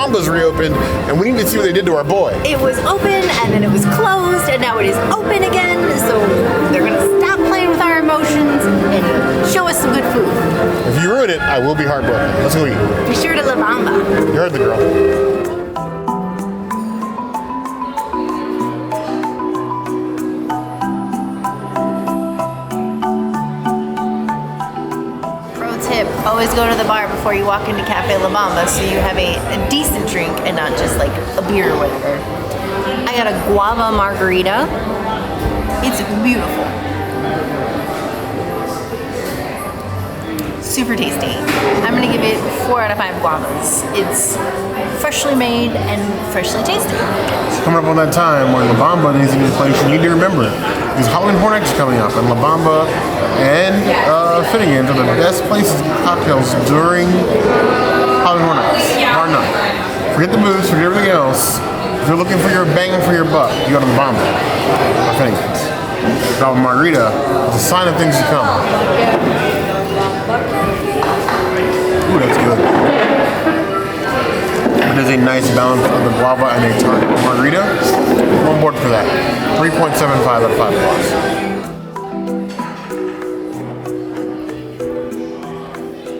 Bamba's reopened, and we need to see what they did to our boy. It was open, and then it was closed, and now it is open again. So they're gonna stop playing with our emotions and show us some good food. If you ruin it, I will be heartbroken. Let's go eat. Be sure to La Bamba. You heard the girl. Always go to the bar before you walk into Cafe La Bamba so you have a decent drink and not just like a beer or whatever. I got a Guava Margarita. It's beautiful. Super tasty. I'm gonna give it 4 out of 5 guavas. It's freshly made and freshly tasty. It's coming up on that time when La Bamba needs to be a place you need to remember. Because Halloween Horror Nights is coming up, and La Bamba and Finnegan's are the best places for cocktails during Halloween Horror Nights. Bar none. Forget the booze, forget everything else. If you're looking for your bang for your buck, you go to La Bamba or Finnegan's. Guava Margarita is a sign of things to come. Ooh, that's good. It is a nice balance of the guava and a tart margarita. I'm on board for that. 3.75 out of 5 plus.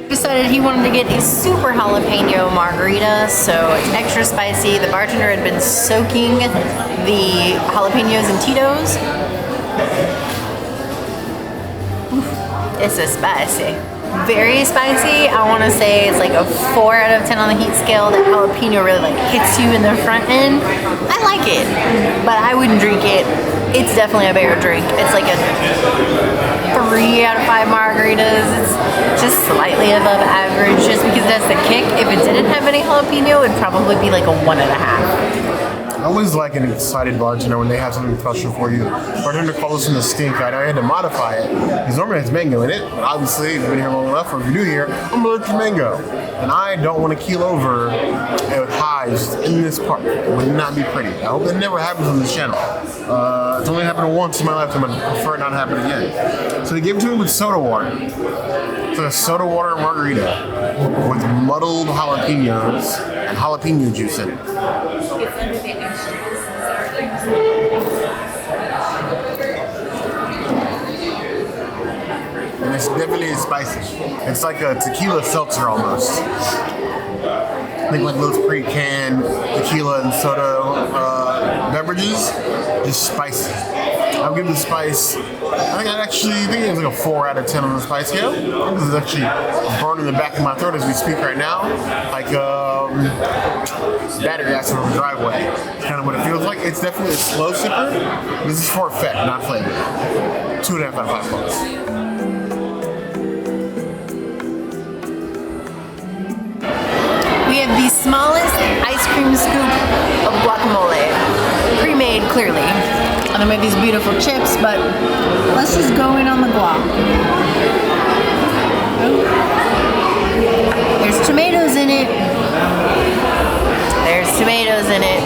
Decided he wanted to get a super jalapeno margarita, so it's extra spicy. The bartender had been soaking the jalapenos in Titos. Oof, this is spicy. Very spicy. I want to say it's like a 4 out of 10 on the heat scale. That jalapeno really like hits you in the front end. I like it, but I wouldn't drink it. It's definitely a bear drink. It's like a 3 out of 5 margaritas. It's just slightly above average just because that's the kick. If it didn't have any jalapeno, it'd probably be like a 1.5. I always like an excited bartender when they have something special for you. Bartender calls in the stink. I had to modify it because normally it's mango in it. But obviously, if you've been here long enough, or if you're new here, I'm allergic to mango. And I don't want to keel over with hives in this park. It would not be pretty. I hope it never happens on this channel. It's only happened once in my lifetime. I'd prefer it not to happen again. So they gave it to me with soda water. It's a soda water margarita with muddled jalapenos and jalapeno juice in it. And it's definitely spicy. It's like a tequila seltzer almost. Think like those pre-canned tequila and soda beverages, just spicy. I'll give the spice, I think it was like a 4 out of 10 on the spice scale. This is actually burning the back of my throat as we speak right now, like battery acid on the driveway. It's kind of what it feels like. It's definitely a slow sipper. This is for effect, not flavor. 2.5 out of 5 bucks. We have the smallest ice cream scoop of guacamole. Pre-made, clearly. And I made these beautiful chips, but let's just go in on the guac. There's tomatoes in it. There's tomatoes in it.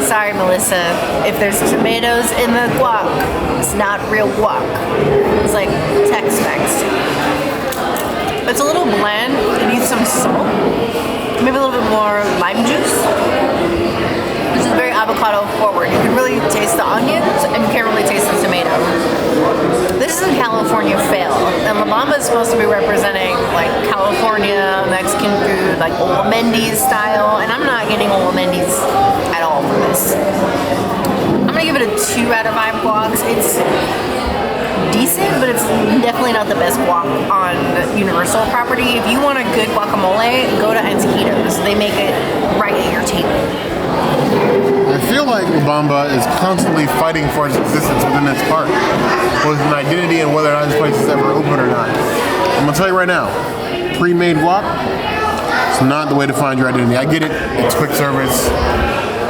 Sorry, Melissa. If there's tomatoes in the guac, it's not real guac. It's like Tex-Mex. It's a little bland. It needs some salt. Maybe a little bit more lime juice. This is very avocado forward. You can really taste the onions and you can't really taste the tomato. This is a California fail. And La Bamba is supposed to be representing like California Mexican food, like Old Mendy's style. And I'm not getting Old Mendy's at all for this. I'm gonna give it a 2 out of 5 guacs. It's decent, but it's definitely not the best guac on Universal property. If you want a good guacamole, go to Titos. They make it right at your table. I feel like La Bamba is constantly fighting for its existence within its park, with an identity and whether or not this place is ever open or not. I'm gonna tell you right now, pre-made guac, it's not the way to find your identity. I get it, it's quick service,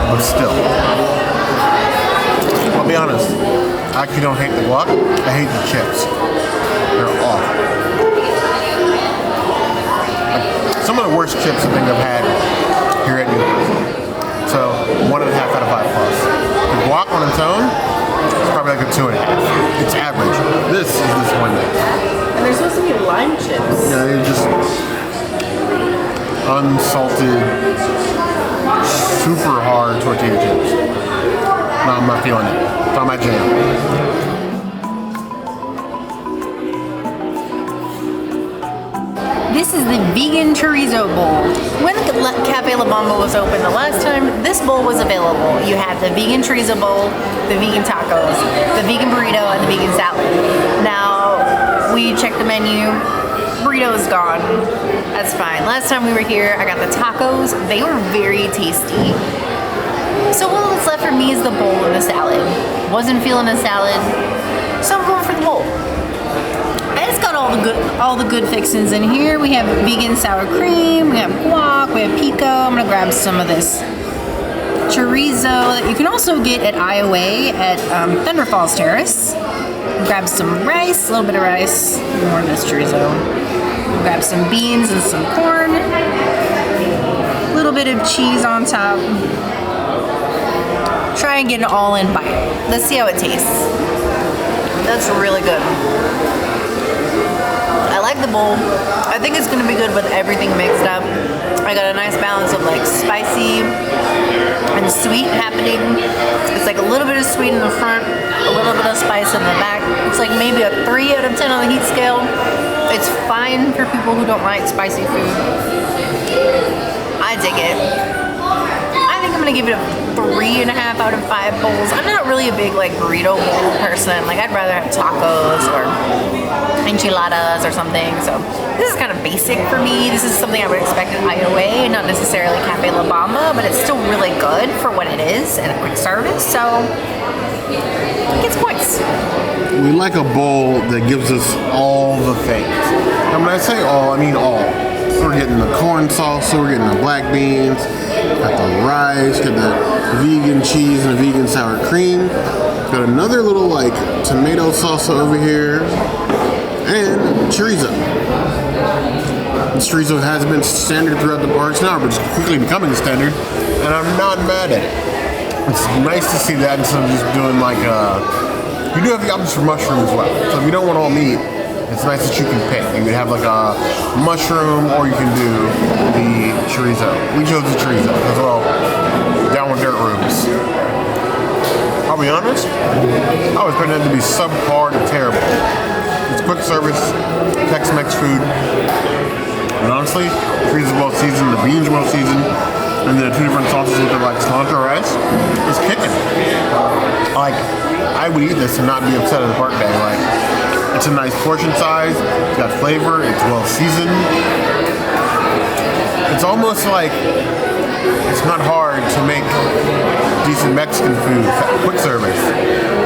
but still. I'll be honest, I actually don't hate the guac, I hate the chips. They're awful. Some of the worst chips I think I've had here at New York. So 1.5 out of 5 plus. The guac on its own is probably like a 2.5. It's average. This is disappointing. And they're supposed to be lime chips. Yeah, they're just unsalted tortilla chips. No, I'm not feeling it. It's not my jam. This is the vegan chorizo bowl. When Cafe La Bamba was open the last time, this bowl was available. You had the vegan chorizo bowl, the vegan tacos, the vegan burrito, and the vegan salad. Now, we checked the menu. Burrito is gone. That's fine. Last time we were here, I got the tacos. They were very tasty. So what's left for me is the bowl and the salad. Wasn't feeling a salad, so I'm going for the bowl. And it's got all the good fixings in here. We have vegan sour cream, we have guac, we have pico. I'm gonna grab some of this chorizo that you can also get at IOA at Thunder Falls Terrace. Grab some rice, a little bit of rice, more of this chorizo. Grab some beans and some corn. A little bit of cheese on top. Try and get an all-in bite. Let's see how it tastes. That's really good. I like the bowl. I think it's gonna be good with everything mixed up. I got a nice balance of like spicy and sweet happening. It's like a little bit of sweet in the front, a little bit of spice in the back. It's like maybe a 3 out of 10 on the heat scale. It's fine for people who don't like spicy food. I dig it. I think I'm gonna give it a 3.5 out of 5 bowls. I'm not really a big like burrito bowl person. Like I'd rather have tacos or enchiladas or something. So this is kind of basic for me. This is something I would expect at IOA, not necessarily Cafe La Bamba, but it's still really good for what it is and a quick service. So it gets points. We like a bowl that gives us all the things. And when I say all, I mean all. So we're getting the corn salsa, we're getting the black beans, got the rice, got the vegan cheese and the vegan sour cream. Got another little like tomato salsa over here, and chorizo. This chorizo has been standard throughout the parks now, but it's quickly becoming standard, and I'm not mad at it. It's nice to see that instead of just doing like you do have the options for mushroom as well. So if you don't want all meat, it's nice that you can pick. You could have like a mushroom, or you can do the chorizo. We chose the chorizo as well. Down with dirt rooms. I'll be honest, I was expecting it to be subpar to terrible. It's quick service, Tex-Mex food. And honestly, the chorizo is well seasoned, the beans are well seasoned, and the 2 different sauces with the like cilantro rice is kicking. Like, I would eat this and not be upset at the park day. Like, it's a nice portion size, it's got flavor, it's well seasoned. It's almost like it's not hard to make decent Mexican food, quick service.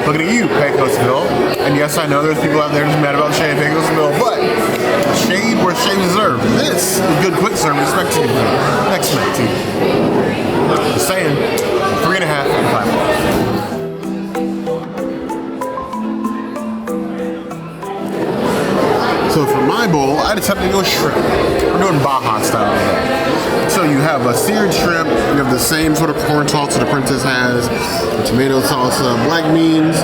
Looking at you, Pecosville. And yes, I know there's people out there who's mad about shade in Pecosville, but shade where shade deserved. This is good quick service Mexican food. Tex-Mex. Just saying, 3.5 out of 5. So for my bowl, I decided to go shrimp. We're doing Baja style today. So you have a seared shrimp, you have the same sort of corn salsa the Princess has, the tomato salsa, black beans,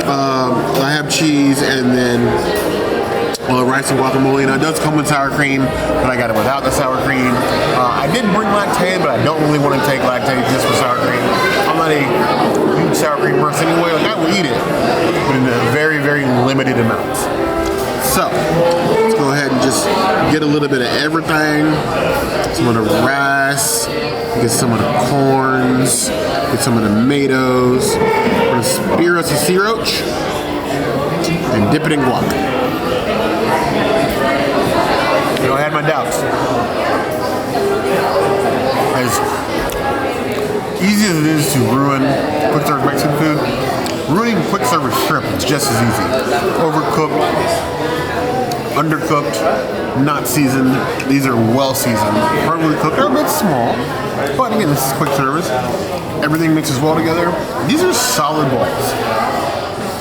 I have cheese, and then rice and guacamole. Now it does come with sour cream, but I got it without the sour cream. I did bring lactate, but I don't really want to take lactate just for sour cream. I'm not a huge sour cream person anyway. Like I will eat it, but in a very, very limited amounts. So, let's go ahead and just get a little bit of everything. Some of the rice, get some of the corns, get some of the tomatoes. We're gonna spear us a sea roach and dip it in guac. You know, I had my doubts. As easy as it is to ruin quick service Mexican food, ruining quick service shrimp is just as easy. Overcooked, undercooked, not seasoned. These are well seasoned. Perfectly cooked. They're a bit small, but again, this is quick service. Everything mixes well together. These are solid bowls.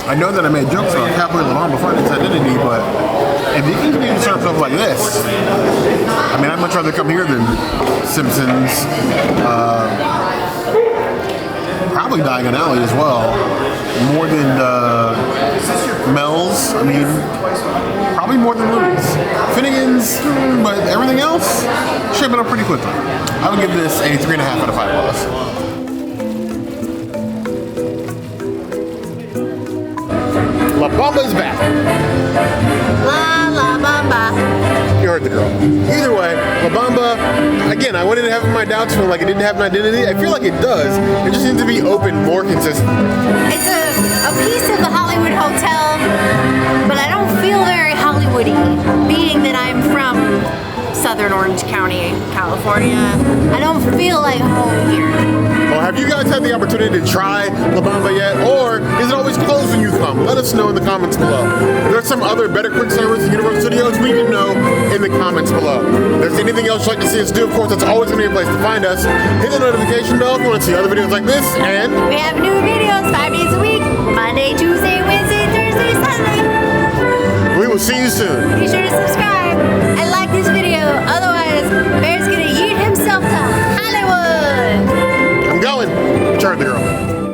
I know that I made jokes about Cafe La Bamba before its identity, but if you can continue to serve stuff like this, I mean, I'd much rather come here than Simpsons. Probably Diagon Alley as well. More than Mel's. I mean, probably more than Louis. Finnegan's, but everything else, shaping up pretty quickly. I would give this a 3.5 out of 5 balls. La Bamba is back. La La Bamba. You heard the girl. Either way, La Bamba, again, I wanted to have my doubts feeling like it didn't have an identity. I feel like it does. It just needs to be open more consistently. It's a piece of the Hollywood Hotel, but I don't feel very Hollywoody, being that I'm from Southern Orange County, California. I don't feel like home here. Well, have you guys had the opportunity to try La Bamba yet? Or is it always closed when you come? Let us know in the comments below. If there's some other better quick service in Universal Studios, we can know in the comments below. If there's anything else you'd like to see us do, of course, that's always going to be a place to find us. Hit the notification bell if you want to see other videos like this, and we have new videos 5 days a week, Monday, Tuesday, Wednesday, Thursday, Sunday. we will see you soon. Be sure to subscribe and like this video, otherwise Bear's gonna yeet himself to Hollywood. I'm going. Turn the girl.